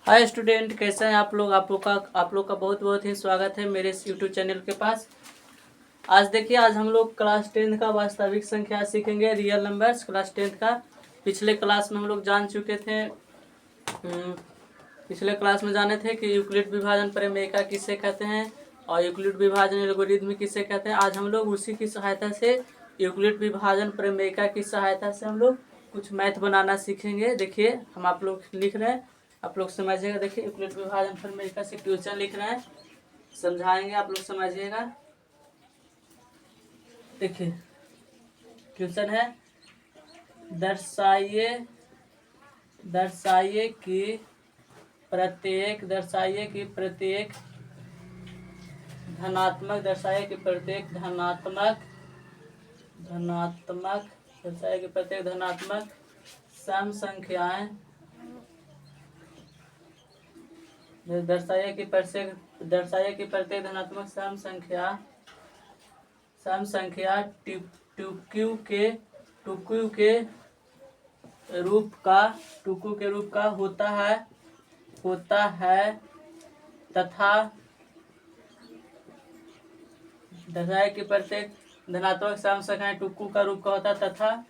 Hi student, कैसे हैं आप लोग। आप लोग का बहुत बहुत ही स्वागत है मेरे इस यूट्यूब चैनल के पास। आज देखिए, आज हम लोग क्लास 10 का वास्तविक संख्या सीखेंगे, रियल नंबर्स क्लास 10 का। पिछले क्लास में हम लोग जान चुके थे, पिछले क्लास में जाने थे कि यूक्लिड विभाजन प्रमेय किसे कहते हैं और यूक्लिड विभाजन एल्गोरिथम किसे कहते हैं। आज हम लोग उसी की सहायता से, यूक्लिड विभाजन प्रमेय की सहायता से हम लोग कुछ मैथ बनाना सीखेंगे। देखिए, हम आप लोग लिख रहे हैं, आप लोग समझिएगा। देखिए, यूक्लिड विभाजन प्रमेय से क्वेश्चन लिख रहे हैं, समझाएंगे, आप लोग समझिएगा। देखिए, क्वेश्चन है, दर्शाइए कि प्रत्येक धनात्मक सम संख्याएं दर्शाइए कि प्रत्येक धनात्मक सम संख्या टुक्यू के रूप का होता है तथा दर्शाइए कि प्रत्येक धनात्मक सम संख्या टुक्यू का रूप का होता है तथा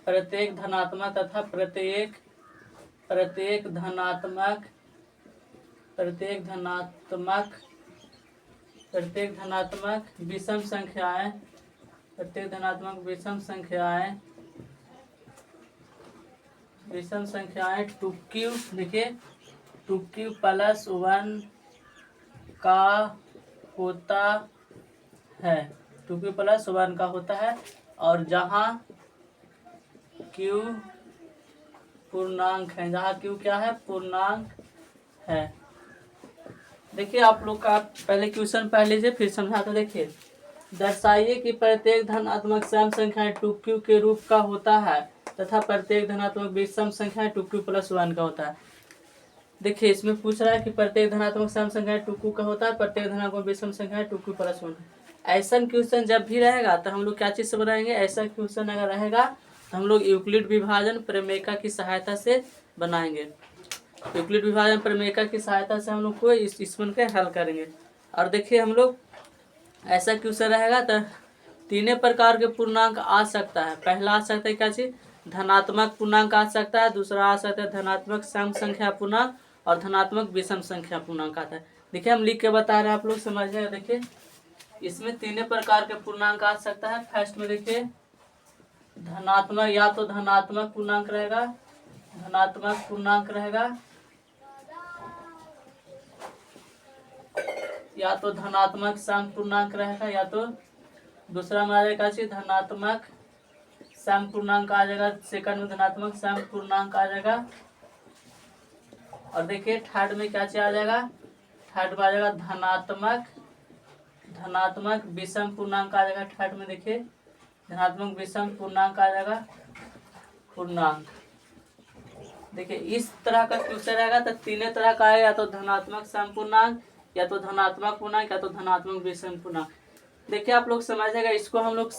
प्रत्येक धनात्मक विषम संख्याएं टुक्यू, देखिए, टुक्यू प्लस 1 का होता है, टुक्यू प्लस 1 का होता है, और जहां क्यू पूर्णांक है, पूर्णांक है। देखिए, आप लोग का पहले क्वेश्चन पढ़ लीजिए, फिर समझाते। देखिए, दर्शाइए कि प्रत्येक धनात्मक सम संख्या टुक्यू के रूप का होता है तथा प्रत्येक धनात्मक विषम संख्या टुक्यू प्लस 1 का होता है। देखिए, इसमें पूछ रहा है कि प्रत्येक धनात्मक सम संख्या टुक्यू का होता है, प्रत्येक धनात्मक विषम संख्या टुक्यू प्लस 1। ऐसा क्वेश्चन जब भी रहेगा तो हम लोग क्या चीज़ से बनाएंगे। ऐसा क्वेश्चन अगर रहेगा तो हम लोग यूक्लिड विभाजन प्रमेय की सहायता से बनाएंगे। यूक्लिड विभाजन प्रमेय की सहायता से हम लोग को इस मन के हल करेंगे। और देखिए, हम लोग ऐसा क्वेश्चन रहेगा तो तीनों प्रकार के पूर्णांक आ सकता है। पहला आ सकता है क्या चीज, धनात्मक पूर्णांक आ सकता है, दूसरा आ सकता है धनात्मक सम संख्या पूर्णांक, और धनात्मक विषम संख्या पूर्णांक आता है। देखिए, हम लिख के बता रहे हैं, आप लोग समझिएगा। देखिए, इसमें तीनों प्रकार के पूर्णांक आ सकता है। फर्स्ट में देखिए, धनात्मक, या तो धनात्मक पूर्णांक रहेगा, या तो धनात्मक सम पूर्णांक रहेगा, या तो दूसरा में आ जाएगा धनात्मक सम पूर्णांक आ जाएगा। सेकंड में धनात्मक सम पूर्णांक आ जाएगा। और देखिए, थर्ड में क्या आ जाएगा, थर्ड में आ जाएगा धनात्मक विषम पूर्णांक आ जाएगा। थर्ड में देखिए, धनात्मक विषम पूर्णांक आ जाएगा, देखिए, इस तरह का क्वेश्चन रहेगा तो तीनों तरह का आएगा, या तो धनात्मक सम पूर्णांक, या तो धनात्मक पूर्णांक, या तो धनात्मक विषम पूर्णांक। देखिए, आप लोग समझिएगा। इसको हम लोग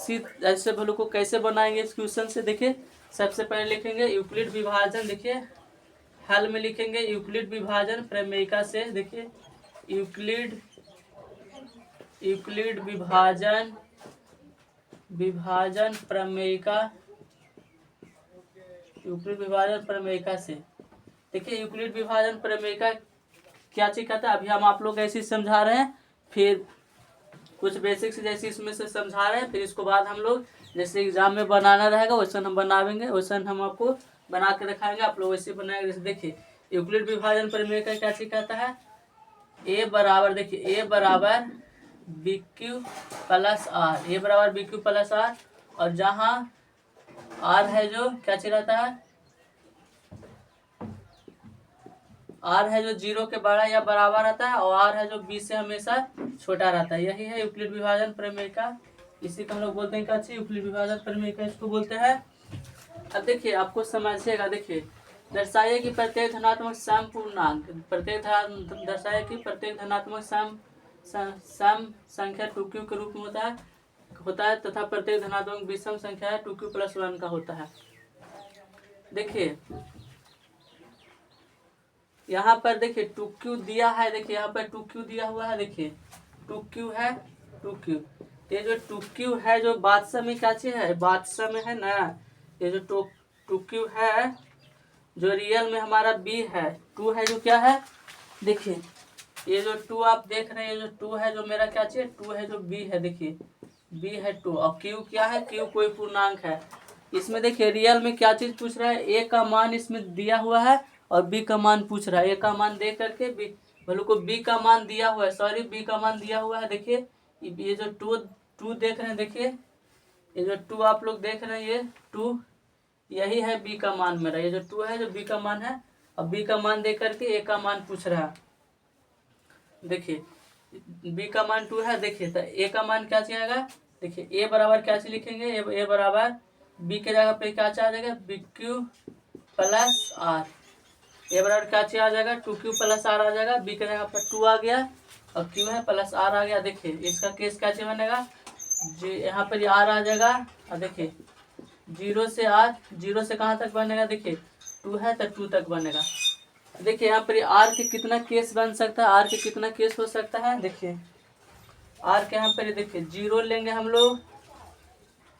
ऐसे वैल्यू को कैसे बनाएंगे इस क्वेश्चन से। देखिए, सबसे पहले लिखेंगे यूक्लिड विभाजन। देखिए, हल में लिखेंगे यूक्लिड विभाजन प्रमेय से। देखिए, यूक्लिड विभाजन प्रमेय से। देखिए, यूक्लिड विभाजन प्रमेय क्या चीज कहता है, अभी हम आप लोग ऐसे समझा रहे हैं, फिर कुछ बेसिक्स जैसे इसमें से समझा रहे हैं, फिर इसको बाद हम लोग जैसे एग्जाम में बनाना रहेगा वैसा हम बनावेंगे, वैसा हम आपको बना के दिखाएंगे, आप लोग वैसे बनाएंगे। जैसे देखिए, यूक्लिड विभाजन प्रमेय का क्या चीज कहता है, ए बराबर, देखिए, ए बराबर बी क्यू प्लस आर, ए बराबर बी क्यू प्लस आर, और जहाँ आर है जो क्या चीज रहता है, आर है जो 0 के बड़ा या बराबर रहता है, और आर है जो बी से हमेशा छोटा रहता है। यही है यूक्लिड विभाजन प्रमेय का। इसी को हम लोग बोलते हैं क्या चीज, यूक्लिड विभाजन प्रमेय का इसको बोलते हैं। अब देखिए, आपको समझिएगा। देखिए, दर्शाइए कि प्रत्येक धनात्मक सम पूर्णांक, दर्शाइए कि प्रत्येक धनात्मक सम संख्या टुक्यू के रूप में होता है तथा प्रत्येक धनात्मक विषम संख्या टुक्यू प्लस 1 का होता है। देखिए, यहाँ पर देखिए टू क्यू दिया है, देखिए यहाँ पर टू क्यू दिया हुआ है, देखिए टू क्यू है, टू क्यू। ये जो टू क्यू है जो बादशाह में क्या चीज है, बादशाह में है ना, ये जो टू क्यू है जो रियल में हमारा बी है, टू है जो क्या है, देखिए ये जो टू आप देख रहे हैं, ये जो टू है जो मेरा क्या चीज, टू है जो बी है, देखिए बी है टू, और क्यू क्या है, क्यू कोई पूर्णांक है। इसमें देखिए रियल में क्या चीज पूछ रहा है, ए का मान इसमें दिया हुआ है और बी का मान पूछ रहा है। ए का मान दे करके बी बोलो को बी का मान दिया हुआ है, सॉरी बी का मान दिया हुआ है। देखिए ये जो टू टू देख रहे हैं, देखिए ये जो टू आप लोग देख रहे हैं, ये टू यही है बी का मान मेरा, ये जो टू है जो बी का मान है, और बी का मान दे करके ए का मान पूछ रहा है। देखिए बी का मान टू है, देखिए तो ए का मान क्या चाहिएगा, देखिए ए बराबर क्या चीज लिखेंगे, ए बराबर बी के जगह पे क्या आ जाएगा, बी क्यू प्लस आर। ए बराबर क्या चीज आ जाएगा, टू क्यू प्लस आर आ जाएगा, बी के जगह पर टू आ गया और क्यू है प्लस आर आ गया। देखिए इसका केस क्या चीज बनेगा, जी यहाँ पर आर आ जाएगा, और देखिए जीरो से आर, जीरो से कहाँ तक बनेगा, देखिए टू है तो टू तक बनेगा। देखिए यहाँ पर आर के कितना केस बन सकता है, आर के कितना केस हो सकता है, देखिए आर के यहाँ पर देखिए जीरो लेंगे हम लोग,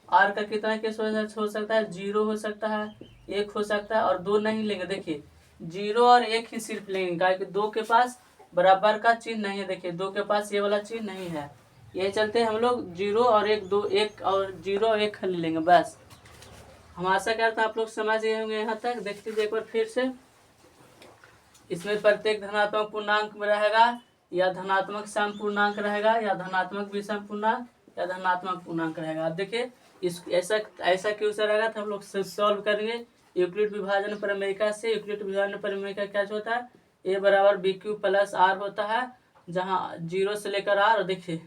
आर का कितना केस हो सकता है, जीरो हो सकता है, एक हो सकता है, और दो नहीं लेंगे। देखिए जीरो और एक ही सिर्फ लेंगे, क्या कि दो के पास बराबर का चिन्ह नहीं है, देखिए दो के पास ये वाला चिन्ह नहीं है, ये चलते हम लोग जीरो और एक, दो एक और जीरो और एक खाली लेंगे बस। हम आशा करते हैं आप लोग समझ गए होंगे यहाँ तक। देख लीजिए एक बार फिर से, इसमें प्रत्येक धनात्मक पूर्णांक में रहेगा, या धनात्मक सम पूर्णांक रहेगा, या धनात्मक विषम पूर्णांक, या धनात्मक पूर्णांक रहेगा। अब देखिए इस ऐसा ऐसा क्वेश्चन रहेगा तो हम लोग सॉल्व करेंगे यूक्लिड विभाजन प्रमेय से। यूक्लिड विभाजन प्रमेय का क्या होता है, ए बराबर बी क्यू प्लस आर होता है, जहाँ जीरो से लेकर आर, और देखिए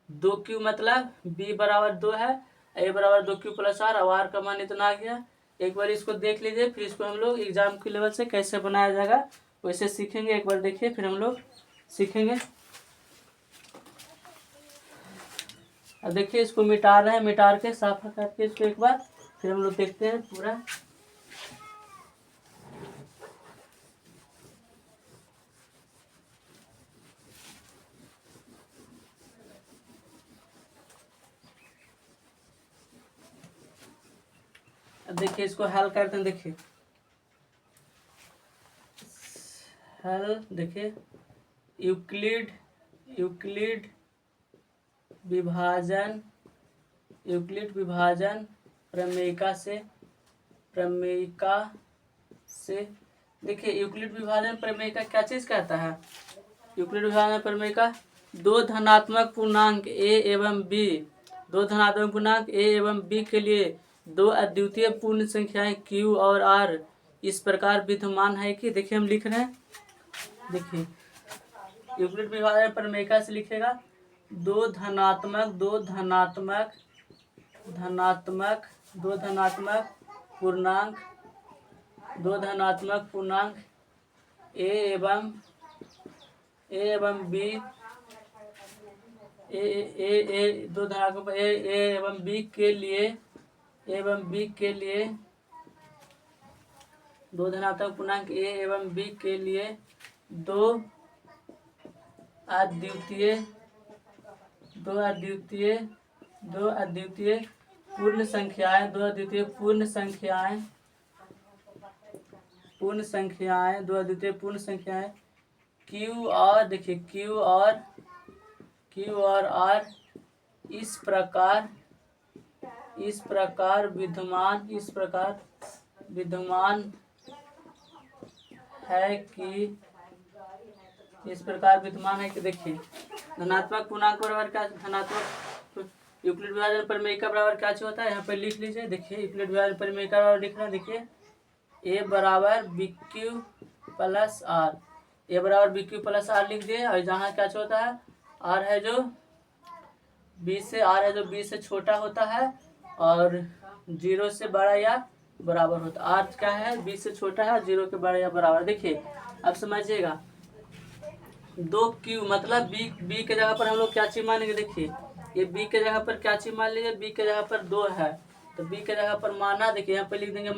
दो क्यू मतलब बी बराबर दो है, ए बराबर दो क्यू प्लस आर, और आर का मान इतना आ गया। एक बार इसको देख लीजिए, फिर इसको हम लोग एग्जाम के लेवल से कैसे बनाया जाएगा वैसे सीखेंगे। एक बार देखिए फिर हम लोग सीखेंगे। अब देखिए इसको मिटा रहे हैं, मिटा के साफ करके इसको एक बार फिर हम लोग देखते हैं पूरा। अब देखिए इसको हल करते हैं, देखिए हल, देखिए यूक्लिड यूक्लिड विभाजन प्रमेयिका से देखिए यूक्लिड विभाजन प्रमेयिका क्या चीज़ कहता है, यूक्लिड विभाजन प्रमेयिका दो धनात्मक पूर्णांक ए एवं बी, दो धनात्मक पूर्णांक ए एवं बी के लिए दो अद्वितीय पूर्ण संख्याएं क्यू और आर इस प्रकार विद्यमान है कि, देखिए हम लिख रहे हैं, देखिए यूक्लिड विभाजन प्रमेयिका से लिखेगा दो धनात्मक पूर्णांक ए एवं बी, दो धनात्मक ए एवं बी के लिए, दो धनात्मक पूर्णांक ए एवं बी के लिए दो अद्वितीय पूर्ण संख्याएं क्यू और, देखिए क्यू और आर इस प्रकार विद्यमान है कि, देखिए धनात्मक पूर्णांक बराबर क्या, धनात्मक यूक्लिड विभाजन प्रमेयिका बराबर क्या होता है, यहाँ पे लिख लीजिए। देखिए यूक्लिड विभाजन प्रमेयिका बराबर लिख रहा है, देखिए ए बराबर बी क्यू प्लस आर, ए बराबर बी क्यू प्लस आर लिख दिए, और जहाँ क्या होता है आर है जो बी से छोटा होता है और जीरो से बड़ा या बराबर होता है। आर क्या है, बी से छोटा है, जीरो के बड़ा या बराबर। देखिए अब समझिएगा, दो क्यू मतलब बी के जगह पर हम लोग क्या चीज मानेंगे, देखिए ये बी के जगह पर क्या चीज मान लीजिए, बी के जगह पर दो है तो बी के जगह पर माना, देखिए यहाँ पे लिख देंगे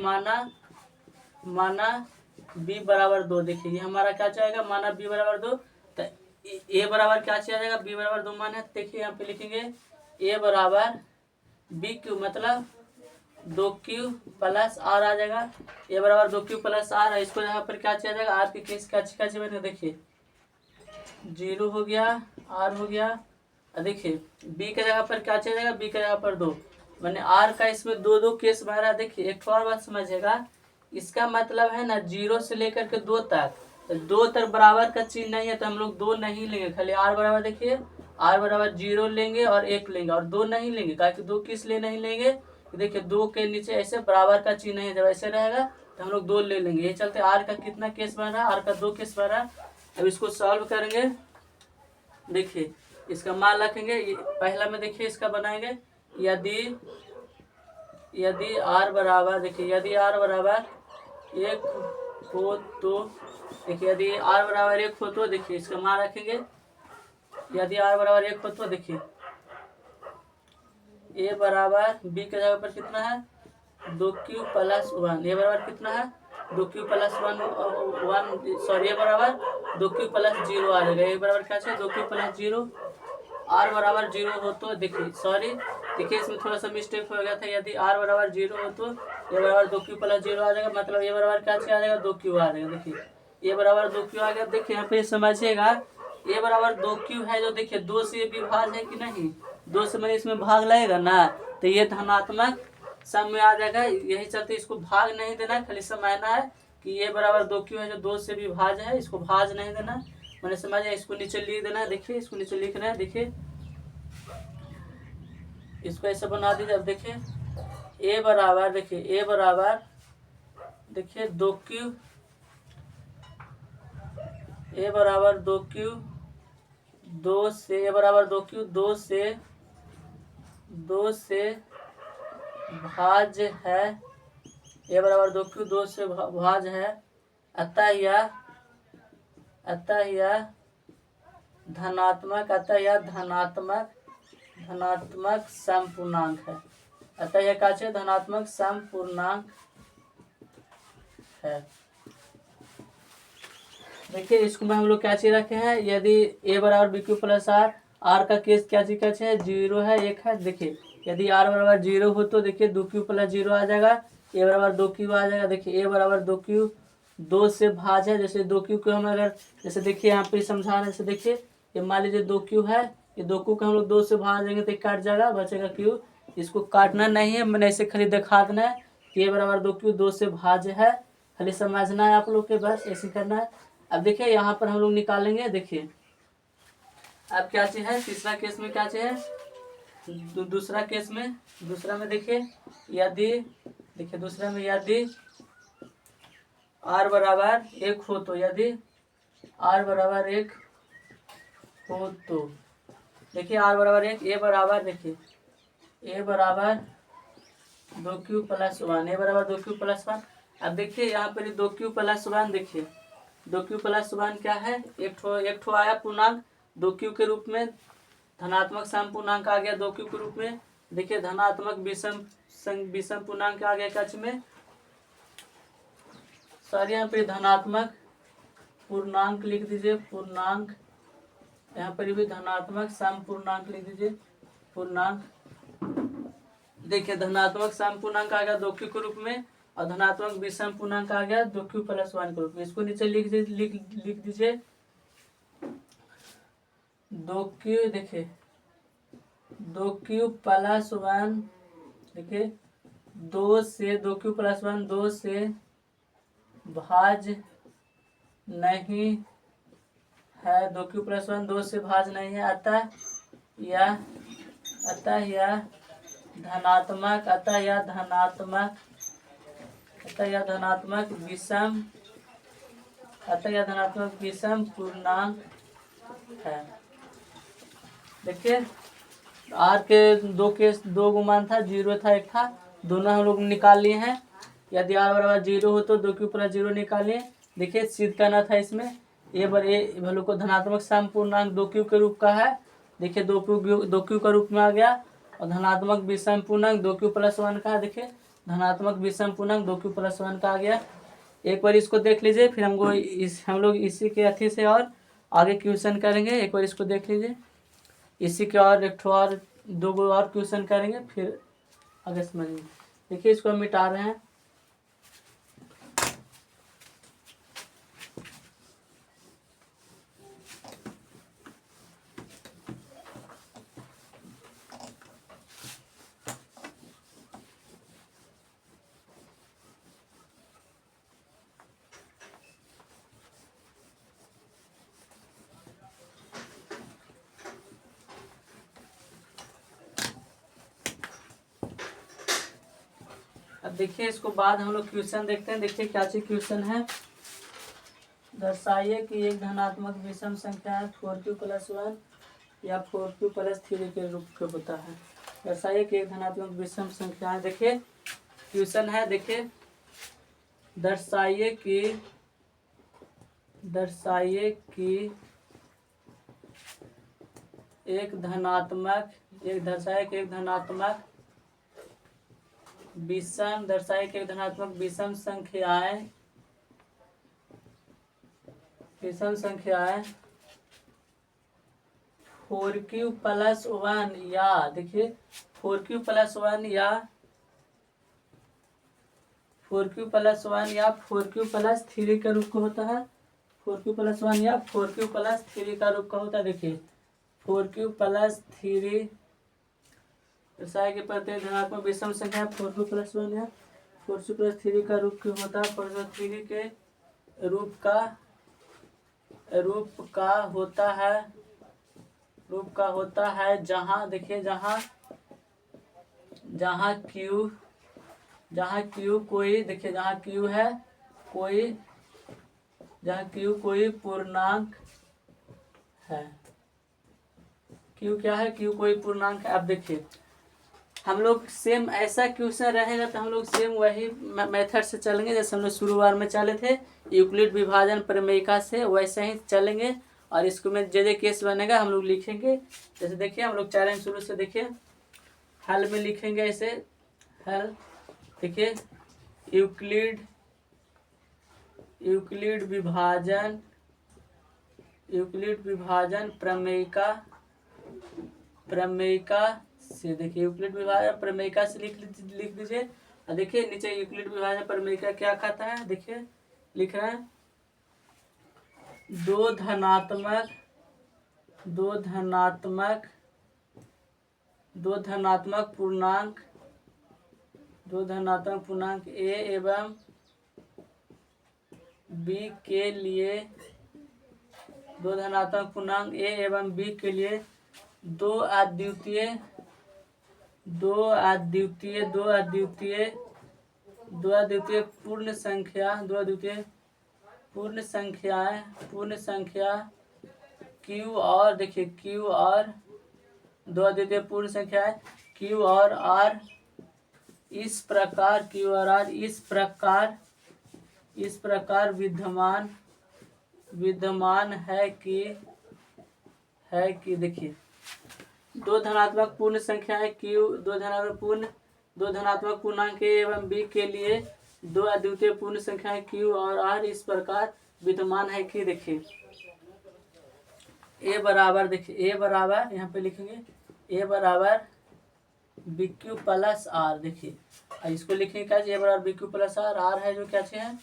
माना बी बराबर 2। देखिए ये हमारा क्या चाहेगा, माना बी बराबर 2, तो ए बराबर क्या चाहिए, बी बराबर 2 माने। देखिए यहाँ पे लिखेंगे ए बराबर बी क्यू, मतलब 2q प्लस आर आ जाएगा। ए बराबर 2q प्लस आर, इसको यहाँ पर क्या चाहिए जाएगा, आर की केस क्या चाहिए, देखिए 0 हो गया, आर हो गया। देखिए बी के जगह पर क्या चाहिए जाएगा, बी के जगह पर 2, मैंने आर का इसमें दो केस भरा। देखिए एक और बात समझिएगा, इसका मतलब है ना 0 से लेकर के 2 तक, तो 2 तक बराबर का चिन्ह नहीं है, तो हम लोग 2 नहीं लेंगे, खाली आर बराबर, देखिए आर बराबर 0 लेंगे और 1 लेंगे, और 2 नहीं लेंगे। कहा कि 2 किस लिए नहीं लेंगे, देखिए 2 के नीचे ऐसे बराबर का चिन्ह है, जब ऐसे रहेगा तो हम लोग 2 ले लेंगे। ये चलते आर का कितना केस बन रहा है, आर का 2 केस बन रहा है। अब इसको सॉल्व करेंगे। देखिए इसका मान रखेंगे, पहला में देखिए इसका बनाएंगे, यदि आर बराबर, देखिए यदि आर बराबर 1 हो तो, देखिए यदि आर बराबर 1 हो तो, देखिए इसका मान रखेंगे, यदि आर बराबर 1 हो तो, देखिए ए बराबर बी के जगह पर कितना है 2q प्लस 1, ए बराबर कितना है 2q प्लस 1, सॉरी ए बराबर 2q प्लस 0 आ जाएगा। ए बराबर क्या चाहिए 2q प्लस 0, आर बराबर 0 हो तो, देखिए सॉरी, देखिए इसमें थोड़ा सा मिस्टेक हो गया था। यदि आर बराबर 0 हो तो ए बराबर 2q प्लस 0 आ जाएगा, मतलब ए बराबर क्या चाहिए आ जाएगा 2q आ जाएगा। देखिए ए बराबर 2q आ गया। देखिए यहाँ पे समझिएगा, ए बराबर 2q है जो, देखिए 2 से विभाज्य है कि नहीं, 2 से मैंने इसमें भाग लगेगा ना, तो ये धनात्मक सम में आ जाएगा। यही चलते इसको भाग नहीं देना, खाली समझना है कि ये बराबर 2q है जो 2 से विभाज्य है, इसको भाज नहीं देना, मैंने समझा। इसको नीचे लिख देना है, देखिए इसको नीचे लिखना है, देखिए इसको ऐसे बना दीजिए। अब देखिए ए बराबर, देखिए ए बराबर, देखिए 2q, ए बराबर 2q 2 से, ए बराबर 2q 2 से भाज्य है, ए बराबर 2q 2 से भाज्य है, अतः यह धनात्मक, धनात्मक समपूर्णांक है। अतः यह क्या है, धनात्मक समपूर्णांक है। देखिए इसको में हम लोग क्या चीज रखे हैं, यदि ए बराबर B Q plus R, R का केस क्या चीज है 0 है 1 है। देखिए यदि आर बराबर 0 हो तो देखिए 2q प्लस 0 आ जाएगा, ए बराबर 2q आ जाएगा। देखिए ए बराबर 2q 2 से भाज है, जैसे 2q को हम अगर, जैसे देखिए यहाँ पे समझा रहे हैं, जैसे देखिए ये मान लीजिए 2q है, ये 2q को हम लोग 2 से भाज देंगे तो काट जाएगा, बचेगा q। इसको काटना नहीं है, मैंने ऐसे खाली दिखा देना है कि ए बराबर 2q 2 से भाज है, खाली समझना है आप लोग के, बस ऐसे करना है। अब देखिए यहाँ पर हम लोग निकालेंगे। देखिए अब क्या चीज है, तीसरा केस में क्या चीज है, दूसरा केस में, दूसरा में देखिए यदि, देखिए दूसरा में यदि आर बराबर 1 हो तो, यदि आर बराबर 1 हो तो, देखिए आर बराबर 1, ए बराबर, देखिए ए बराबर 2q प्लस 1, ए बराबर 2q प्लस 1। अब देखिए यहाँ पर 2q प्लस 1, देखिए 2q प्लस 1 क्या है, एक ठो आया पूर्णांक 2q के रूप में, धनात्मक सम पूर्णांक आ गया 2q के रूप में। देखिए धनात्मक विषम पूर्णांक आ गया कक्ष में, सॉरी यहाँ पे धनात्मक पूर्णांक लिख दीजिए, पूर्णांक, यहाँ पर भी धनात्मक सम पूर्णांक लिख दीजिए, पूर्णांक। देखिए धनात्मक सम पूर्णांक आ गया 2q के रूप में, और धनात्मक विषम पूर्णांक आ गया 2q प्लस 1 के रूप में। इसको नीचे लिख दीजिए 2q, देखिए 2q प्लस 1, देखिए 2 से 2q प्लस 1 2 से भाज नहीं है, 2q प्लस 1 2 से भाज नहीं है, अतः यह धनात्मक, विषम पूर्णांक है। देखिए आर के दो गो मान था, 0 था 1 था, दोनों हम लोग निकाल लिए हैं। यदि आर बराबर 0 हो तो 2q प्लस 0 निकालिए। देखिए सिद्ध करना था इसमें, ए वैल्यू को धनात्मक सम पूर्णांक 2q के रूप का है, देखिए 2q का रूप में आ गया, और धनात्मक विषम पूर्णांक 2q प्लस 1 का है, देखिए धनात्मक विषम पूर्णांक 2q प्लस 1 का आ गया। एक बार इसको देख लीजिए, फिर हम लोग इसी के अथी से और आगे क्वेश्चन करेंगे। एक बार इसको देख लीजिए, इसी के और एक ठो और 2 गो और क्वेश्चन करेंगे, फिर आगे समझिए। देखिए इसको हम मिटा रहे हैं। अब देखिए इसको बाद हम लोग क्वेश्चन देखते हैं। देखिए क्या चीज क्वेश्चन है। दर्शाइए कि एक धनात्मक विषम संख्या है 4q + 1 या 4q + 3 के रूप में होता है। दर्शाइए कि एक धनात्मक विषम संख्या है। देखिए क्वेश्चन है, देखिए दर्शाइए कि एक धनात्मक विषम संख्याएं 4q + 1 या, देखिए 4q + 1 या 4q + 1 या 4q + 3 का रूप का होता है। 4q + 1 या 4q + 3 का रूप का होता है। देखिए 4q + 3 दर्शाए कि प्रत्येक धनात्मक विषम संख्या 4q + 1 या 4q + 3 का रूप क्यों होता है। 4q के रूप का होता है जहाँ, देखिए जहाँ q कोई, देखिए जहाँ q कोई पूर्णांक है। q क्या है? q कोई पूर्णांक है। अब देखिए हम लोग सेम ऐसा क्वेश्चन रहेगा तो हम लोग सेम वही मेथड से चलेंगे जैसे हम लोग शुरुआत में चले थे यूक्लिड विभाजन प्रमेयिका से, वैसे ही चलेंगे। और इसको में जे केस बनेगा हम लोग लिखेंगे। जैसे देखिए हम लोग चलेंगे शुरू से, देखिए हल में लिखेंगे ऐसे। हल देखिए यूक्लिड विभाजन प्रमेयिका से, देखिए यूक्लिड विभाजन प्रमेयिका से लिख दीजिए। और देखिए नीचे यूक्लिड विभाजन प्रमेयिका क्या कहता है, देखिए लिख रहे हैं दो धनात्मक पूर्णांक a एवं b के लिए, दो धनात्मक पूर्णांक a एवं b के लिए दो अद्वितीय पूर्ण संख्या q और, देखिए q और दो अद्वितीय पूर्ण संख्या है q और r इस प्रकार विद्यमान है कि देखिए दो धनात्मक पूर्ण संख्या है q, दो धनात्मक पूर्णांक a एवं b के लिए दो अद्वितीय पूर्ण संख्या है q और r इस प्रकार विद्यमान है कि, देखिए a बराबर, देखिए a बराबर यहाँ पे लिखेंगे a बराबर bq + r। देखिए इसको लिखेंगे क्या, a बराबर bq + r। r है जो क्या है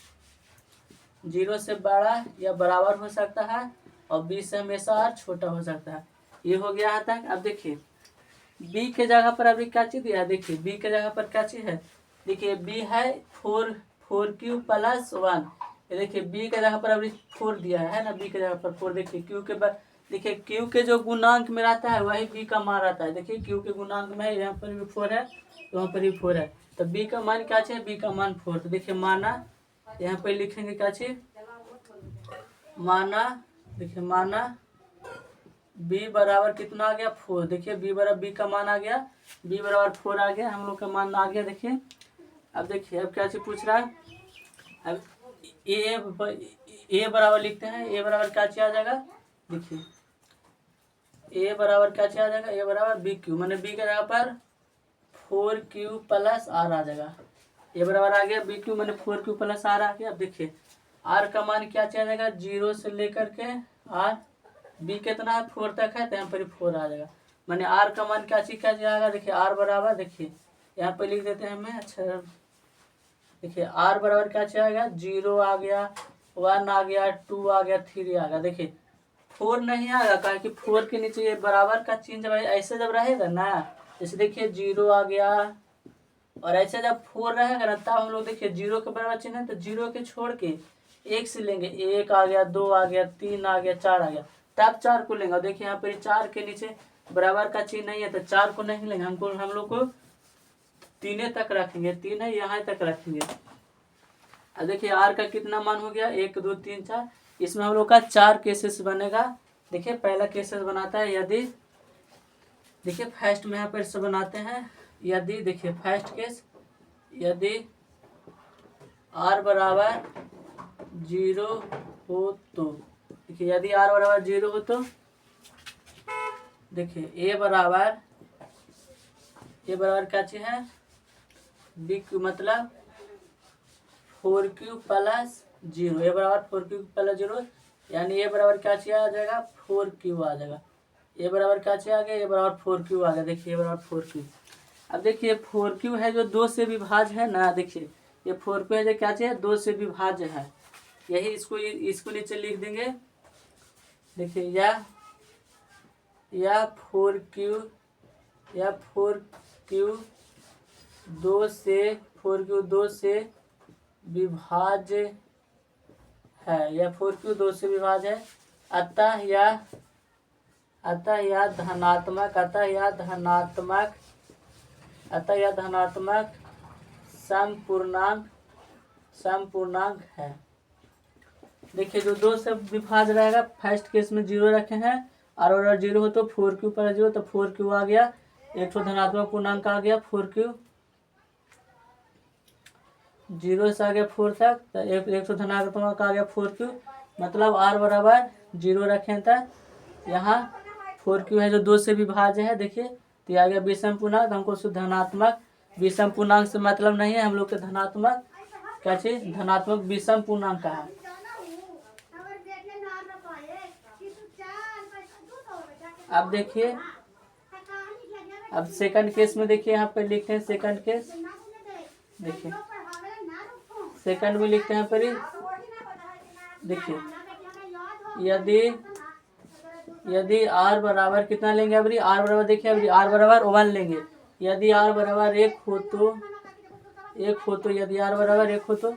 0 से बड़ा या बराबर हो सकता है और b से हमेशा r छोटा हो सकता है। ये हो गया आता है। अब देखिए b के जगह पर अभी क्या चीज दिया है, देखिए b के जगह पर क्या चीज है, देखिए b है 4q + 1। ये देखिए b के जगह पर अभी 4 दिया है ना, b के जगह पर 4। देखिए q के बाद, देखिए q के जो गुणांक में रहता है वही b का मान रहता है। देखिए q के गुणांक में यहाँ पर भी 4 है, वहाँ पर भी 4 है, तो b का मान क्या है, b का मान 4। तो देखिए माना, यहाँ पर लिखेंगे क्या चीज, माना, देखिए माना b बराबर कितना आ गया 4। देखिए b बराबर, b का मान आ गया, b बराबर 4 आ गया, हम लोग का मान आ गया। देखिए अब देखिए अब क्या चीज पूछ रहा है। अब a बराबर लिखते हैं, a बराबर क्या चीज आ जाएगा, देखिए a बराबर क्या चीज आ जाएगा, a बराबर bq, मैंने b के जगह पर 4q + r आ जाएगा। a बराबर आ गया bq मैंने 4q + r आ गया। अब देखिए आर का मान क्या चला जाएगा, 0 से लेकर के आर, बी कितना है 4 तक है तो यहाँ पर 4 आ जाएगा। मैंने आर का मान क्या चीज क्या जाएगा, देखिए आर बराबर, देखिए यहाँ पे लिख देते हैं हमें। अच्छा देखिए आर बराबर क्या जाएगा, 0 आ गया, 1 आ गया, 2 आ गया, 3 आ गया। देखिए 4 नहीं आएगा, कारण कि 4 के नीचे ये बराबर का चिन्ह जब ऐसे जब रहेगा ना, जैसे देखिए 0 आ गया, और ऐसे जब 4 रहेगा ना, तब हम लोग देखिए 0 के बराबर चिन्ह है तो 0 के छोड़ के 1 से लेंगे, 1 आ गया, 2 आ गया, 3 आ गया, 4 आ गया, तब 4 को लेंगे। और देखिए यहाँ पर 4 के नीचे बराबर का चिन्ह नहीं है तो 4 को नहीं लेंगे, हम लोग को 3 तक रखेंगे, 3 है यहाँ तक रखेंगे। अब देखिए आर का कितना मान हो गया, 1 2 3 4। इसमें हम लोग का 4 केसेस बनेगा। देखिए पहला केसेस बनाता है यदि, देखिए फर्स्ट में यहाँ पर से बनाते हैं यदि, देखिए फर्स्ट केस यदि आर बराबर 0 हो तो, देखिए यदि आर बराबर 0 हो तो देखिए ए बराबर क्या चीज है, बी क्यू मतलब 4q प्लस 0, ए बराबर 4q प्लस 0, यानी ए बराबर क्या चाहिए आ जाएगा, 4q आ जाएगा। ए बराबर क्या चाहिए आ गया, ए बराबर 4q आ गया। देखिए ए बराबर 4q। अब देखिए 4q है जो 2 से विभाज्य है ना, देखिए ये 4q है जो क्या चाहिए, 2 से विभाज्य है। यही इसको नीचे लिख देंगे। देखिए या 4q 2 से विभाज्य है, या 4q 2 से विभाज्य है, अतः यह धनात्मक समपूर्णांक है। देखिए जो 2 से विभाज्य रहेगा, फर्स्ट केस में 0 रखे हैं, और अगर 0 हो तो 4q प्लस 0, तो 4q आ गया, एक तो धनात्मक पूर्णांक आ गया 4q, 0 से आ गया 4 तक, तो एक तो धनात्मक आ गया 4q, मतलब r बराबर 0 रखें तक यहाँ 4q है जो 2 से विभाज्य है। देखिए तो ये आ गया विषम पूर्णांक, हमको शुद्ध धनात्मक विषम पूर्णांक से मतलब नहीं है, हम लोग के धनात्मक क्या चीज, धनात्मक विषम पूर्णांक का है। अब देखिए अब सेकंड केस में, देखिए यहाँ पे लिखते हैं सेकंड केस, देखिए सेकंड में लिखते हैं यहाँ पर, देखिए यदि आर बराबर कितना लेंगे, अभी आर बराबर, देखिए अभी आर बराबर 1 लेंगे। यदि आर बराबर 1 हो तो यदि आर बराबर 1 हो तो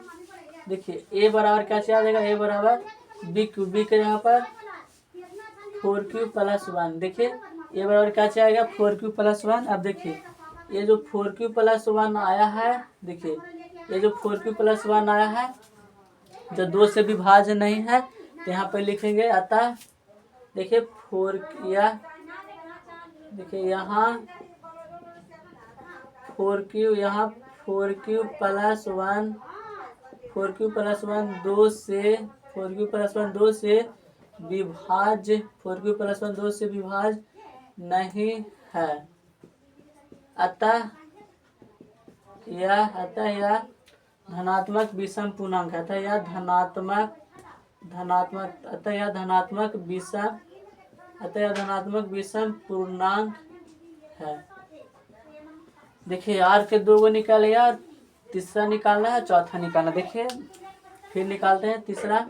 देखिए ए बराबर क्या चला जाएगा, ए बराबर बी क्यू, बी के यहाँ पर 4q प्लस 1। देखिए ए बराबर क्या चलेगा, 4q प्लस 1। अब देखिए ये जो 4q प्लस 1 आया है, देखिए ये जो 4q प्लस 1 आया है जो 2 से विभाज्य नहीं है, तो यहाँ पर लिखेंगे अतः, देखिए 4 या देखिए यहाँ 4q, यहाँ 4q प्लस 1 2 से 4q प्लस 1 2 से विभाज्य, 4q प्लस 1 2 से विभाज्य नहीं है, अतः यह धनात्मक विषम पूर्णांक है, अतः यह धनात्मक विषम पूर्णांक है। देखिए आर के 2 निकाले यार, तीसरा निकालना है, चौथा निकालना। देखिए फिर निकालते हैं तीसरा।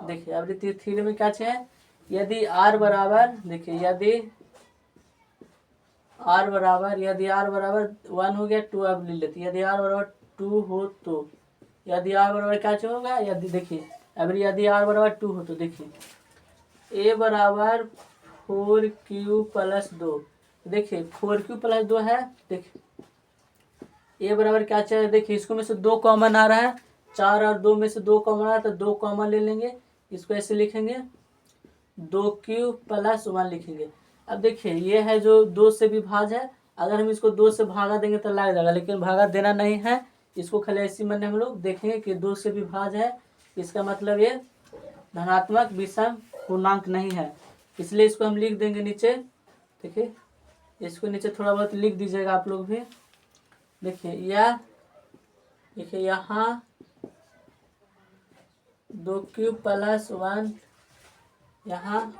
देखिए अब तीसरे में क्या चाहिए, यदि आर बराबर, देखिए यदि आर बराबर 1 हो गया, 2 अब ले लेते, यदि आर बराबर 2 हो तो, यदि आर बराबर क्या होगा, यदि देखिए अब यदि आर बराबर 2 हो तो देखिए ए बराबर 4q प्लस 2, देखिए 4q प्लस 2 है, देखिए ए बराबर क्या चाहिए, देखिए इसको में से 2 कॉमन आ रहा है, 4 और 2 में से 2 कॉमन आ रहा है, तो 2 कॉमन ले लेंगे, इसको ऐसे लिखेंगे 2q प्लस 1 लिखेंगे। अब देखिए ये है जो 2 से विभाज्य है, अगर हम इसको 2 से भागा देंगे तो लग जाएगा, लेकिन भागा देना नहीं है, इसको खाली ऐसी मन हम लोग देखेंगे कि 2 से विभाज्य है, इसका मतलब ये धनात्मक विषम पूर्णांक नहीं है, इसलिए इसको हम लिख देंगे नीचे। देखिए इसको नीचे थोड़ा बहुत लिख दीजिएगा आप लोग भी। देखिए यहाँ 2 क्यूब + 1 यहाँ,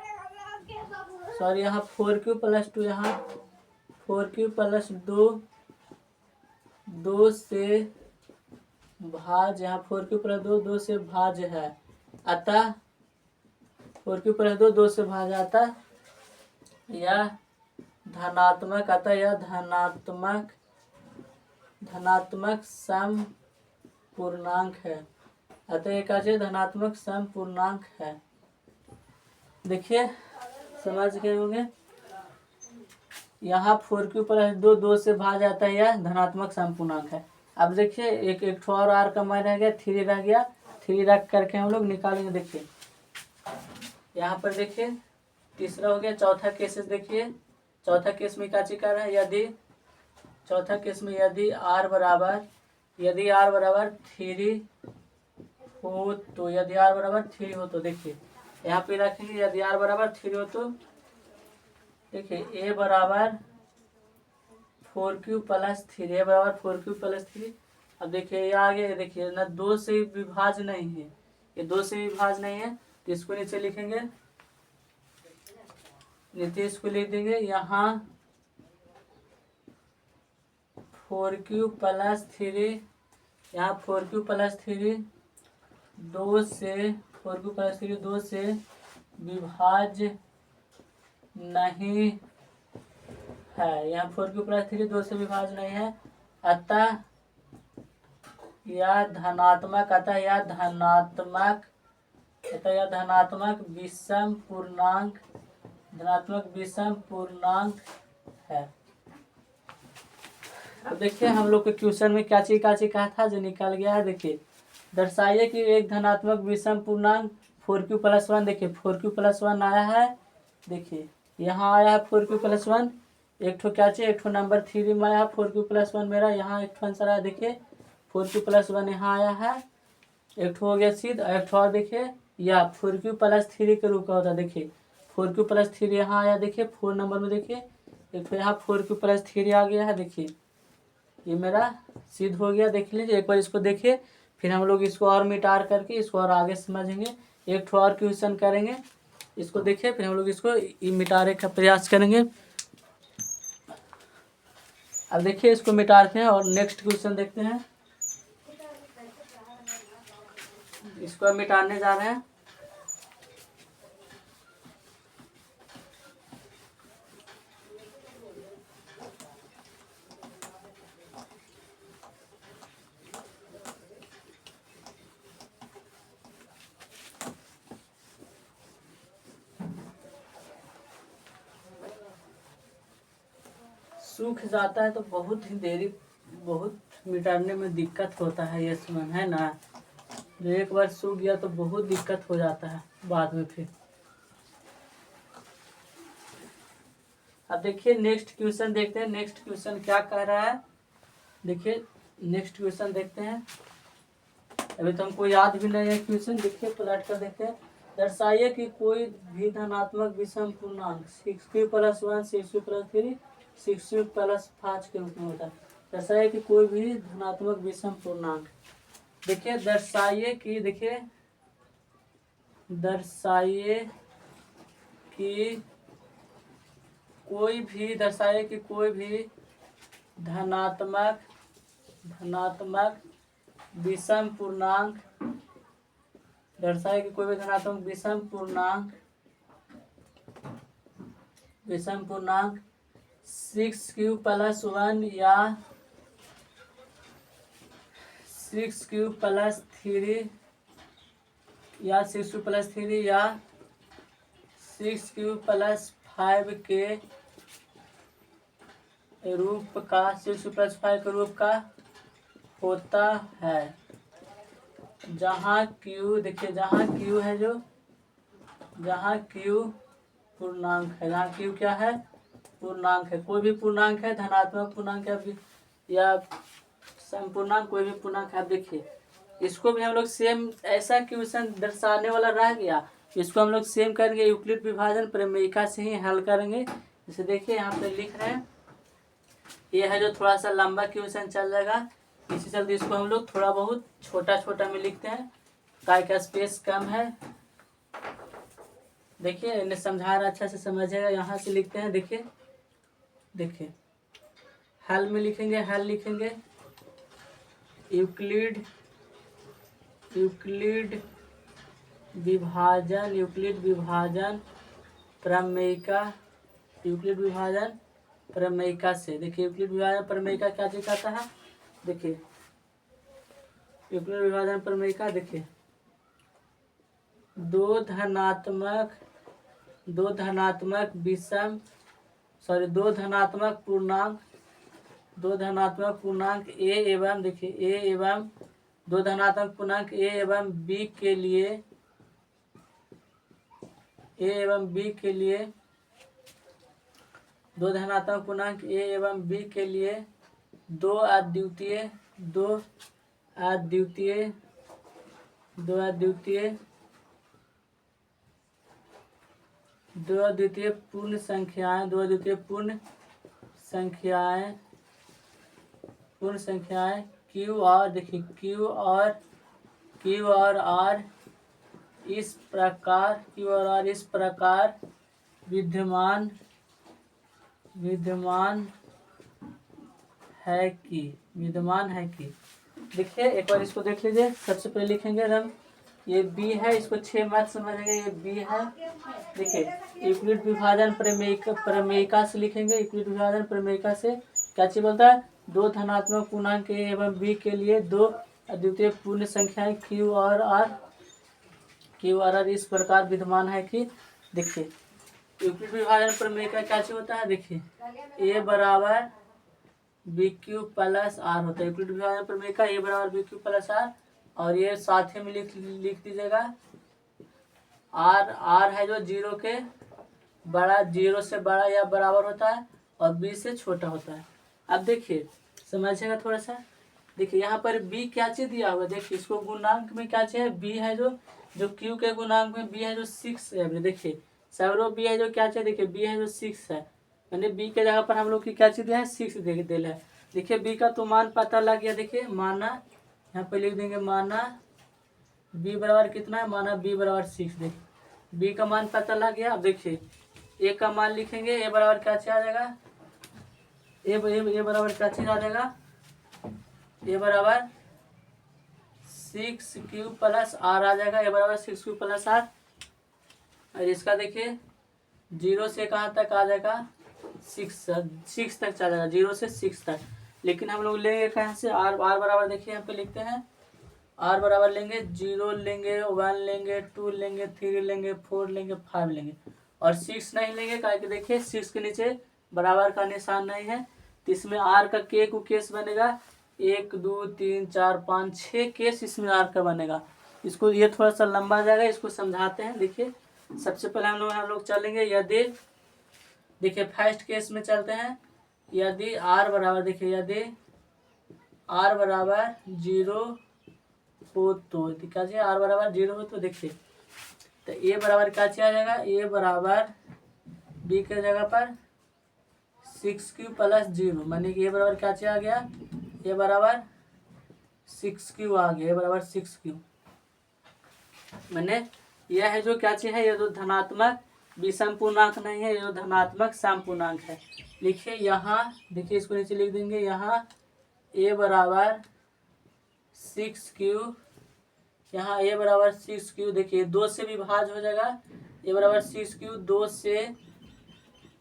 सॉरी यहाँ 4 क्यूब + 2 यहाँ 4 क्यूब + 2 2 से भाज, यहाँ 4 क्यूब + 2 2 से भाज है, अतः 4 क्यूब + 2 2 से भाज, अतः यह धनात्मक, अतः यह धनात्मक सम पूर्णांक है, अतः एक धनात्मक सम पूर्णांक है। देखिए समझ गए होंगे। यहाँ 4 क्यूब + 2 2 से भाग जाता है, यह धनात्मक सम पूर्णांक है। अब देखिए एक और आर का मान रह गया, 3 रह गया, 3 रख करके हम लोग निकालेंगे। देखिए यहाँ पर देखिए तीसरा हो गया। चौथा केस देखिए, चौथा केस में क्या चीज कर रहा है, यदि चौथा केस में यदि r बराबर 3 हो तो, यदि r बराबर 3 हो तो देखिए यहाँ पे रखेंगे, यदि r बराबर 3 हो तो देखिए a बराबर 4 क्यूब + 3, a बराबर 4 क्यूब + 3। अब देखिए ये आगे देखिए ना 2 से विभाज नहीं है, ये 2 से विभाज नहीं है, तो इसको नीचे लिखेंगे, नीचे इसको लिख देंगे यहाँ 4 क्यूब + 3, यहाँ 4 क्यूब + 3 2 से 4 क्यूब + 3 2 से विभाज नहीं है, यहाँ 4 क्यूब + 3 2 से विभाज नहीं है, अतः यह धनात्मक, अतः यह धनात्मक विषम पूर्णांक, धनात्मक विषम पूर्णांक है। अब देखिए हम लोग के क्वेश्चन में क्या चीज कहा था जो निकल गया है। देखिए दर्शाइए कि एक धनात्मक विषम पूर्णांक 4 क्यूब + 1, देखिए 4 क्यूब + 1 आया है, देखिए यहाँ आया है 4 क्यूब + 1, एक ठो क्या चाहिए, एक ठो नंबर 3 में आया 4 क्यूब + 1 मेरा, यहाँ एक ठो आंसर आया, देखिए 4 क्यूब + 1 यहाँ आया है, एक ठो हो गया सिद्ध। एक ठो और देखिए या 4 क्यूब + 3 के रूप का होता है, देखिए 4 क्यूब + 3 यहाँ आया, देखिए 4 नंबर में देखिए एक ठो यहाँ 4 क्यूब + 3 आ गया है, देखिए ये मेरा सिद्ध हो गया। देख लीजिए एक बार इसको देखिए, फिर हम लोग इसको और मिटार करके इसको और आगे समझेंगे। एक ठो और क्वेश्चन करेंगे, इसको देखिए फिर हम लोग इसको मिटाने का प्रयास करेंगे। अब देखिए इसको मिटाते हैं और नेक्स्ट क्वेश्चन देखते हैं, इसको अब मिटाने जा रहे हैं। सूख जाता है तो बहुत ही देरी, बहुत मिटाने में दिक्कत होता है, ये समझ है ना। जो एक बार सूख गया तो बहुत दिक्कत हो जाता है बाद में फिर। अब देखिए नेक्स्ट क्वेश्चन देखते हैं, नेक्स्ट क्वेश्चन क्या कह रहा है। देखिए नेक्स्ट क्वेश्चन देखते हैं, अभी तो हमको याद भी नहीं है क्वेश्चन। देखिए पलट कर देखते हैं। दर्शाइए कि कोई भी धनात्मक विषम पूर्णांक 6 क्यूब + 1 6 क्यूब + 3 6 क्यूब + 5 के रूप में होता है। दर्शाइए कि कोई भी धनात्मक विषम पूर्णांक, देखिए दर्शाइए कि, देखिए दर्शाइए कि कोई भी धनात्मक विषम पूर्णांक, दर्शाए कि कोई भी धनात्मक विषम पूर्णांक 6 क्यूब + 1 या 6 क्यूब + 3 या 6 क्यूब + 3 या 6 क्यूब + 5 के रूप का, 6 + 5 के रूप का होता है, जहाँ Q, देखिए जहाँ Q है, जो जहाँ Q पूर्णांक है, जहाँ Q क्या है, पूर्णांक है। कोई भी पूर्णांक है, धनात्मक पूर्णांक है या समपूर्णांक, कोई भी पूर्णांक है। देखिए इसको भी हम लोग सेम ऐसा क्वेश्चन दर्शाने वाला रह गया, इसको हम लोग सेम करेंगे, यूक्लिड विभाजन प्रमेयिका से ही हल करेंगे। जैसे देखिए यहाँ पे लिख रहे हैं, ये है जो थोड़ा सा लंबा क्वेश्चन चल जाएगा, इसी चलते इसको हम लोग थोड़ा बहुत छोटा छोटा में लिखते हैं। का स्पेस कम है। देखिए इन्हें समझा रहा, अच्छा से समझेगा। यहाँ से लिखते हैं, देखिए देखिए हल में लिखेंगे, हल लिखेंगे यूक्लिड विभाजन प्रमेयिका, यूक्लिड विभाजन प्रमेयिका से। देखिए यूक्लिड विभाजन प्रमेयिका क्या चीज कहता है, देखिए यूक्लिड विभाजन प्रमेयिका, देखिए दो धनात्मक पूर्णांक ए एवं, देखिए ए एवं दो धनात्मक पूर्णांक ए एवं बी के लिए दो धनात्मक पूर्णांक ए एवं बी के लिए दो अद्वितीय पूर्ण संख्याएं क्यू और, देखिए क्यू और आर इस प्रकार विद्यमान है कि देखिए एक बार इसको देख लीजिए। सबसे पहले लिखेंगे हम, ये बी है, इसको 6 मत समझेंगे, ये बी है। देखिए यूक्लिड विभाजन प्रमेयिका से लिखेंगे, यूक्लिड विभाजन प्रमेयिका से क्या चीज बोलता है, दो धनात्मक पूर्णांक ए एवं बी के लिए दो अद्वितीय पूर्ण संख्याएं क्यू और आर इस प्रकार विद्यमान है कि, देखिए यूक्लिड विभाजन प्रमेयिका क्या चीज होता है, देखिए ए बराबर बी क्यू प्लस आर होता है। यूक्लिड विभाजन प्रमेयिका ए बराबर बी क्यू प्लस आर, और ये साथ ही में लिख दीजिएगा आर है जो जीरो से बड़ा या बराबर होता है और बी से छोटा होता है। अब देखिए समझिएगा थोड़ा सा। देखिए यहाँ पर बी क्या चीज दिया हुआ है, देखिए इसको गुणांक में क्या चीज है, बी है जो क्यू के गुणांक में बी है जो 6 है। देखिए सवरो बी है जो क्या चीज, देखिए बी है जो 6 है, मैंने बी के जगह पर हम लोग की क्या चीज दिया है, 6 दिया है। देखिए बी का तो मान पता लग गया। देखिए माना, यहाँ पे लिख देंगे माना बी बराबर कितना है, माना बी बराबर 6। देखिए बी का मान पता लग गया। अब देखिए ए का मान लिखेंगे, ए बराबर क्या चीज आ जाएगा, ए बराबर क्या चीज आ जाएगा, ए बराबर 6 प्लस आर आ जाएगा, ए बराबर 6 प्लस आर। और इसका देखिए 0 से कहाँ तक आ जाएगा, 6 तक चला जाएगा, 0 से 6 तक। लेकिन हम लोग लेंगे कहाँ से, आर बराबर, देखिए यहाँ पे लिखते हैं आर बराबर लेंगे 0 लेंगे, 1 लेंगे, 2 लेंगे, 3 लेंगे, 4 लेंगे, 5 लेंगे, और 6 नहीं लेंगे। क्योंकि देखिए 6 के नीचे बराबर का निशान नहीं है, तो इसमें आर का को केस बनेगा 1 2 3 4 5 6 केस इसमें आर का बनेगा। इसको ये थोड़ा सा लंबा जाएगा, इसको समझाते हैं। देखिए सबसे पहले हम लोग चलेंगे, यदि देखिए फर्स्ट केस में चलते हैं, यदि आर बराबर, देखिए यदि आर बराबर 0 हो तो क्या चाहिए, आर बराबर 0 हो तो देखिए तो ए बराबर क्या चाहिए आ जाएगा, ए बराबर बी के जगह पर 6 प्लस 0, मानी कि ए बराबर क्या चाहिए आ गया, ए बराबर 6 आ गया, ए बराबर 6। मैंने यह है जो क्या चीज है, ये जो धनात्मक विषम पूर्णांक नहीं है, ये जो धनात्मक सम पूर्णांक है। लिखिए यहाँ, देखिए इसको नीचे लिख देंगे, यहाँ ए बराबर 6, यहाँ ए बराबर 6, देखिए 2 से विभाज्य हो जाएगा, ए बराबर 6,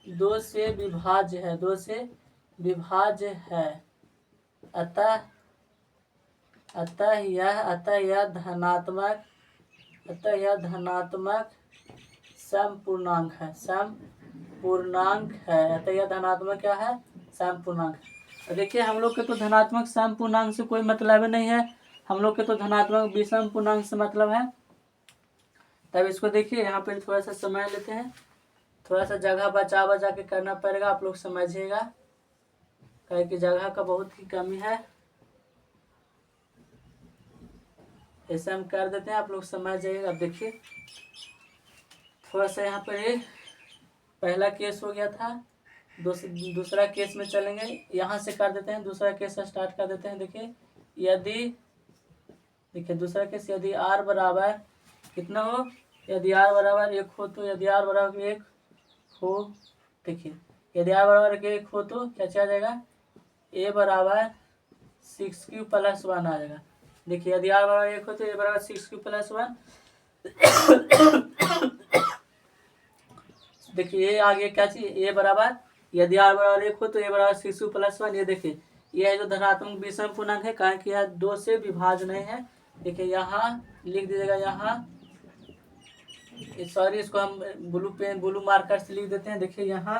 2 से विभाज्य है, 2 से विभाज्य है। अतः यह धनात्मक सम पूर्णांक है, अतः यह धनात्मक क्या है, सम पूर्णांक। तो देखिए हम लोग के तो धनात्मक सम पूर्णांक से कोई मतलब नहीं है, हम लोग के तो धनात्मक विषम पूर्णांक से मतलब है। तब इसको देखिए यहाँ पे थोड़ा सा समय लेते हैं, थोड़ा सा जगह बचा के करना पड़ेगा, आप लोग समझिएगा, क्योंकि जगह का बहुत ही कमी है। ऐसे हम कर देते हैं, आप लोग समझ जाइएगा। अब देखिए थोड़ा सा यहाँ पर पहला केस हो गया था, दूसरा केस में चलेंगे, यहाँ से कर देते हैं, दूसरा केस स्टार्ट कर देते हैं। देखिए देखिए दूसरा केस, यदि r बराबर कितना हो, यदि r बराबर 1 हो तो, यदि r बराबर 1 हो, देखिए यदि r बराबर 1 हो तो क्या आ जाएगा, a बराबर 6 प्लस 1 आ जाएगा। देखिए यदि r बराबर 1 हो तो a बराबर 6 प्लस 1। देखिए ये आ गया क्या चीज, a बराबर, यदि r बराबर 1 हो तो a बराबर 6 प्लस 1। ये देखिए ये है जो धनात्मक विषम पूर्णांक है, कारण कि यह 2 से विभाज्य नहीं है। देखिए यहाँ लिख दीजिएगा, यहाँ सॉरी इसको हम ब्लू पेन ब्लू मार्कर से लिख देते हैं। देखिए यहाँ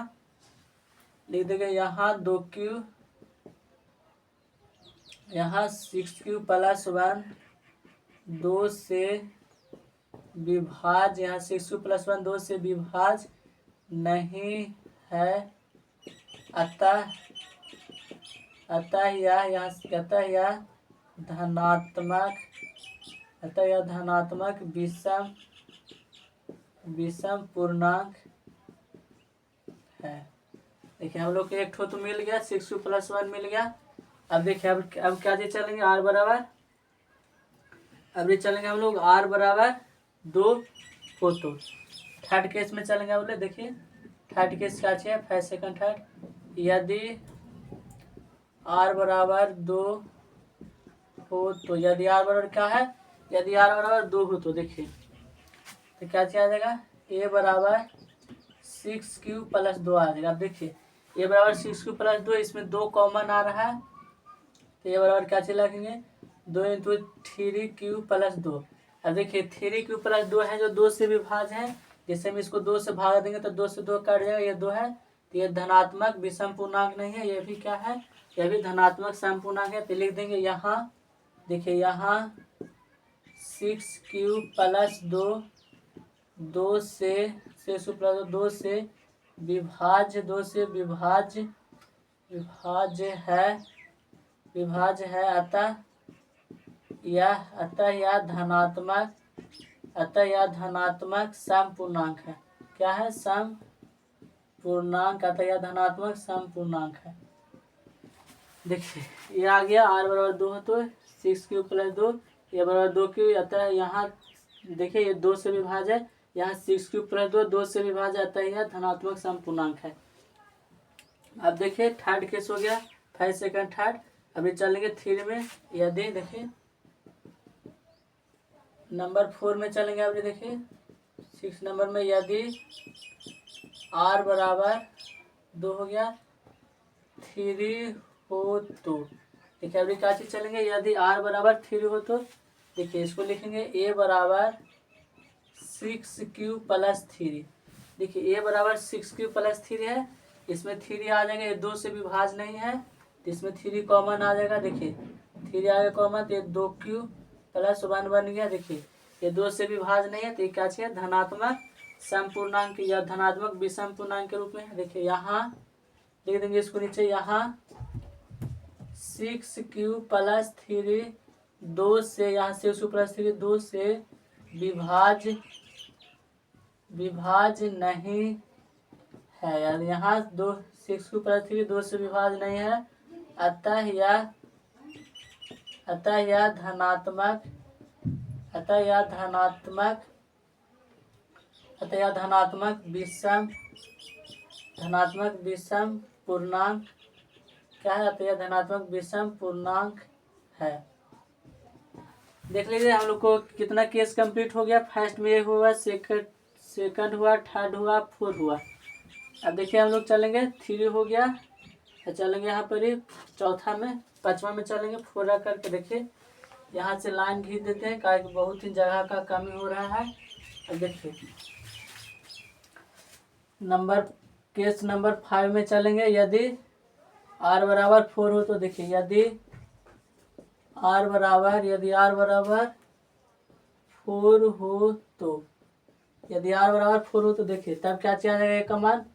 लिख देंगे, यहाँ 2q, यहाँ 6q प्लस 1 2 से विभाज्य, यहाँ 6q प्लस 1 2 से विभाज्य नहीं है, अतः यह धनात्मक विषम पूर्णांक है। देखिए हम लोग को एक ठो तो मिल गया, 6q प्लस 1 मिल गया। अब देखिए अब क्या चीज चलेंगे, r बराबर, अब ये चलेंगे हम लोग r बराबर 2 हो तो थर्ड केस में चलेंगे। बोले देखिए थर्ड केस क्या है, फर्स्ट सेकंड थर्ड, यदि r बराबर 2 हो तो, यदि r बराबर क्या है, यदि r बराबर 2 हो तो देखिए तो क्या आ जाएगा, a बराबर 6q प्लस 2 आ जाएगा। अब देखिए a बराबर 6q प्लस 2, इसमें 2 कॉमन आ रहा है तो a बराबर क्या चीज लगेंगे, 2 इंटू 3q प्लस 2। अब देखिए 3q प्लस 2 है जो 2 से विभाज्य है, जैसे हम इसको 2 से भाग देंगे तो 2 से 2 कट जाएगा, ये 2 है तो ये धनात्मक विषम पूर्णांक नहीं है, ये भी क्या है, यह भी धनात्मक सम पूर्णांक है। तो लिख देंगे यहाँ, देखिए यहाँ 6q प्लस 2 2 से 6q प्लस 2 से विभाज्य है, अतः यह धनात्मक सम पूर्णांक है। क्या है, सम पूर्णांक, अतः यह धनात्मक सम पूर्णांक है। देखिए ये आ गया, r बराबर 2 है तो 6q प्लस 2, ये बराबर 2q, अतः यहाँ देखिए ये 2 से विभाज्य है, यहाँ 6q प्लस 2 से विभाज्य, अतः यह धनात्मक सम पूर्णांक है। अब देखिए थर्ड केस हो गया, फर्स्ट सेकंड थर्ड। अभी चलेंगे 3 में, यदि देखिए नंबर 4 में चलेंगे। अभी देखिए 6 नंबर में, यदि r बराबर 2 हो गया 3 हो तो, देखिए अभी क्या चीज चलेंगे, यदि r बराबर 3 हो तो देखिए इसको लिखेंगे a बराबर 6q प्लस 3। देखिए a बराबर 6q प्लस 3 है, इसमें 3 आ जाएगा, ये 2 से विभाज्य नहीं है तो इसमें 3 कॉमन आ जाएगा। देखिए 3 आ गया कॉमन तो ये 2q प्लस 1 बन गया। देखिए ये 2 से विभाज्य नहीं है तो ये क्या चाहिए, धनात्मक सम पूर्णांक या धनात्मक विषम पूर्णांक के रूप में। देखिए यहाँ लिख देंगे इसको नीचे, यहाँ 6q प्लस 3 2 से, यहाँ 6q प्लस 3 2 से विभाज्य नहीं है, यानी यहाँ 6q प्लस 3 2 से विभाज्य नहीं है, अतः यह धनात्मक विषम पूर्णांक क्या है, अतः यह धनात्मक विषम पूर्णांक है। देख लीजिए हम लोग को कितना केस कंप्लीट हो गया। फर्स्ट में 1 हुआ, सेकंड हुआ, थर्ड हुआ, 4 हुआ। अब देखिए हम लोग चलेंगे 3 हो गया, चलेंगे यहाँ पर ही चौथा में, 5वां में चलेंगे 4 करके। देखिए यहाँ से लाइन खींच देते हैं, कारण बहुत ही जगह का कमी हो रहा है। अब देखिए केस नंबर 5 में चलेंगे, यदि r बराबर 4 हो तो, देखिए यदि r बराबर 4 हो तो, यदि r बराबर 4 हो तो देखिए तब क्या आ जाएगा का मान,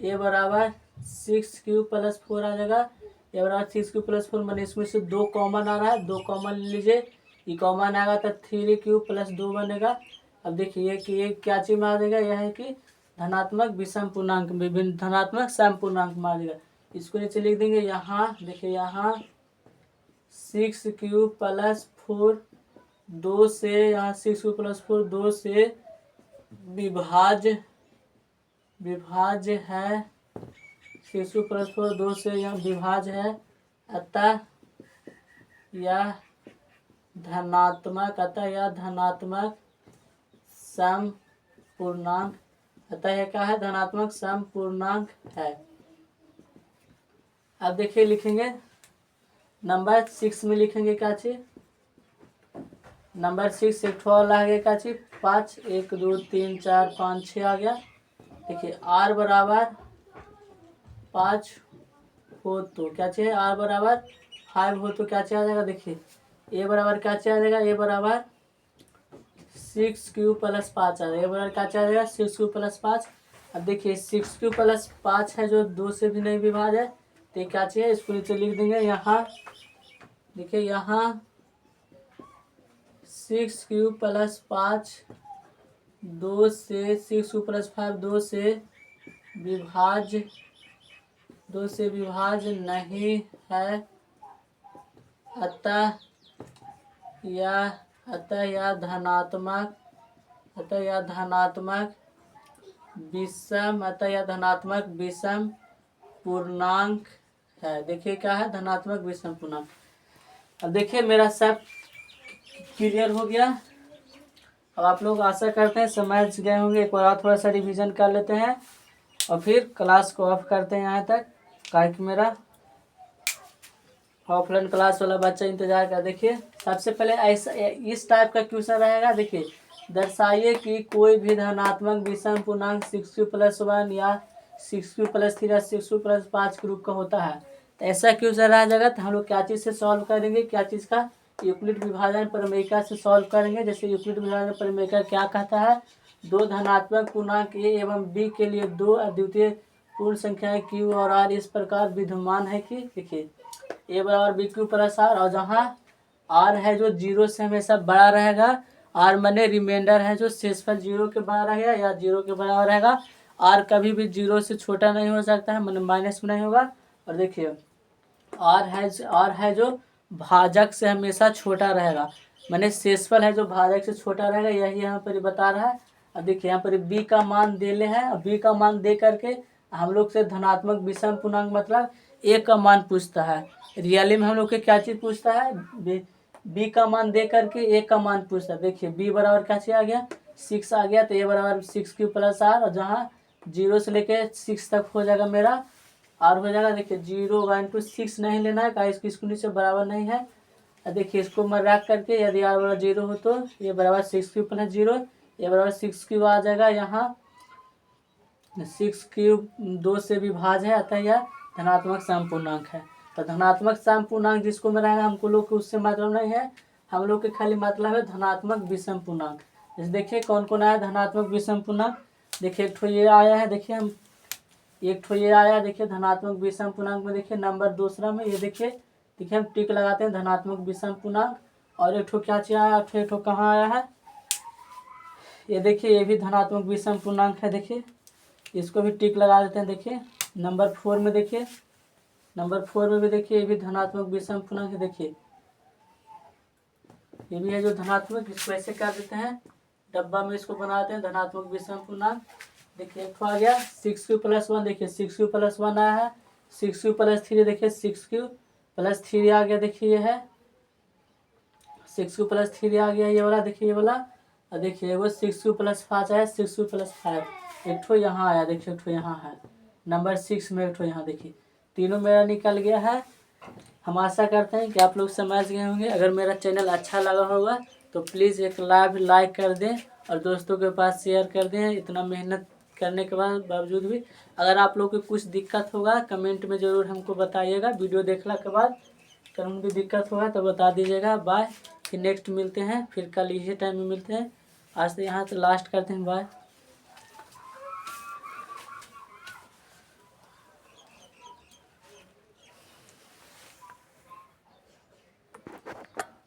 a बराबर 6q प्लस 4 आ जाएगा। a बराबर 6q प्लस 4 मैंने इसमें से 2 कॉमन आ रहा है, 2 कॉमन ले लीजिए, ये कॉमन आएगा तो 3q प्लस 2 बनेगा। अब देखिए ये क्या चीज में आ जाएगा, यह है कि धनात्मक विषम पूर्णांक, विभिन्न धनात्मक सम पूर्णांक में आ जाएगा। इसको नीचे लिख देंगे, यहाँ देखिए यहाँ 6q प्लस 4 2 से यहाँ 6q+4 2 से विभाज्य है। 6q+4 2 से यहाँ विभाज्य है, अतः यह धनात्मक सम पूर्णांक, अतः यह क्या है, धनात्मक सम पूर्णांक है। अब देखिए लिखेंगे नंबर 6 में लिखेंगे क्या चीज, नंबर 6 एक वाला आ गया क्या चीज 5, 1 2 3 4 5 6 आ गया। देखिए r बराबर 5 हो तो क्या चाहिए, r बराबर 5 हो तो क्या चाहिए आ जाएगा। देखिए a बराबर क्या चाहिए आ जाएगा, a बराबर 6q+5 आ जाएगा, a बराबर क्या चाहिए आ जाएगा 6q+5। अब देखिए 6q+5 है जो 2 से भी नहीं विभाज्य है, तो क्या चाहिए, इसको नीचे लिख देंगे यहाँ। देखिए यहाँ 6q+5 2 से 6q+5 2 से विभाज्य नहीं है, अतः यह धनात्मक विषम पूर्णांक है। देखिए क्या है, धनात्मक विषम पूर्णांक। अब देखिए मेरा सब क्लियर हो गया। अब आप लोग आशा करते हैं समझ गए होंगे। एक बार थोड़ा सा रिवीजन कर लेते हैं और फिर क्लास को ऑफ करते हैं यहाँ तक, कि मेरा ऑफलाइन क्लास वाला बच्चा इंतजार कर। देखिए सबसे पहले ऐसा इस टाइप का क्वेश्चन रहेगा। देखिए दर्शाइए कि कोई भी धनात्मक विषम पूर्णांक 6q+1 या 6q+3 या 6q+5 ग्रुप का होता है। तो ऐसा क्वेश्चन रह जाएगा तो हम लोग क्या चीज़ से सॉल्व करेंगे, क्या चीज़ का, यूक्लिड विभाजन प्रमेयिका से सॉल्व करेंगे। जैसे यूक्लिड विभाजन प्रमेयिका क्या कहता है, दो धनात्मक पूर्णांक a एवं b के लिए दो अद्वितीय पूर्ण संख्याएं q और r इस प्रकार विद्यमान है कि, देखिए a बराबर bq+r, और जहाँ r है जो 0 से हमेशा बड़ा रहेगा, r माने रिमाइंडर है जो शेषफल 0 के बराबर रहेगा या 0 के बराबर रहेगा, r कभी भी 0 से छोटा नहीं हो सकता है, माने माइनस में नहीं होगा। और देखिए r है जो भाजक से हमेशा छोटा रहेगा, माने शेषफल है जो भाजक से छोटा रहेगा, यही यहाँ पर बता रहा है। अब देखिए यहाँ पर b का मान दे ले हैं, b का मान दे करके हम लोग से धनात्मक विषम पूर्णांक मतलब a का मान पूछता है। रियली में हम लोग के क्या चीज़ पूछता है, b का मान दे करके a का मान पूछता है। देखिए b बराबर क्या चीज़ आ गया 6 आ गया, तो a बराबर 6q+r, और जहाँ 0 से लेके 6 तक हो जाएगा मेरा r हो जाएगा। देखिए 0 1 2 6 नहीं लेना है, का इसको नीचे बराबर नहीं है। देखिए इसको मैं रख करके यदि r बराबर 0 हो तो ये बराबर 6q+0, ये बराबर 6q आ जाएगा। यहाँ 6q 2 से विभाज्य है, अतः यह धनात्मक सम पूर्णांक है। तो धनात्मक सम पूर्णांक जिसको में रहेगा हमको लोग को उससे मतलब नहीं है, हम लोग के खाली मतलब है धनात्मक विषम पूर्णांक। जैसे देखिए कौन कौन आया धनात्मक विषम पूर्णांक, देखिए एक ठो ये आया है, देखिए हम एक ठो ये आया, देखिए धनात्मक विषम पूर्णांक में देखिए नंबर दूसरा में ये देखिए हम टिक लगाते हैं धनात्मक विषम पूर्णांक। और एक ठो क्या चीज आया, एक ठो कहाँ आया है, ये देखिए ये भी धनात्मक विषम पूर्णांक है, देखिए इसको भी टिक लगा देते हैं। देखिए नंबर 4 में देखिए, नंबर 4 में भी देखिए ये भी धनात्मक विषम पूर्णांक है। देखिए ये भी है जो धनात्मक, इसको ऐसे कर देते हैं डब्बा में, इसको बनाते हैं धनात्मक विषम पूर्णांक। देखिए एक आ गया 6q+1, देखिए 6q+1 आया है, 6q+3 देखिए 6q+3 आ गया, देखिए ये है 6q+3 आ गया ये वाला, देखिए ये वाला। और देखिए वो 6q+5 आया, 6q+5 एक ठो यहाँ आया, देखिए एक ठो यहाँ है नंबर 6 में, एक ठो यहाँ, देखिए तीनों मेरा निकल गया है। हम आशा करते हैं कि आप लोग समझ गए होंगे। अगर मेरा चैनल अच्छा लगा होगा तो प्लीज़ एक लाइक कर दें और दोस्तों के पास शेयर कर दें। इतना मेहनत करने के बावजूद भी अगर आप लोग को कुछ दिक्कत होगा कमेंट में ज़रूर हमको बताइएगा। वीडियो देखने के बाद कहीं भी दिक्कत होगा तो बता दीजिएगा। बाय, फिर नेक्स्ट मिलते हैं, फिर कल इसी टाइम में मिलते हैं। आज तो यहाँ से लास्ट करते हैं, बाय।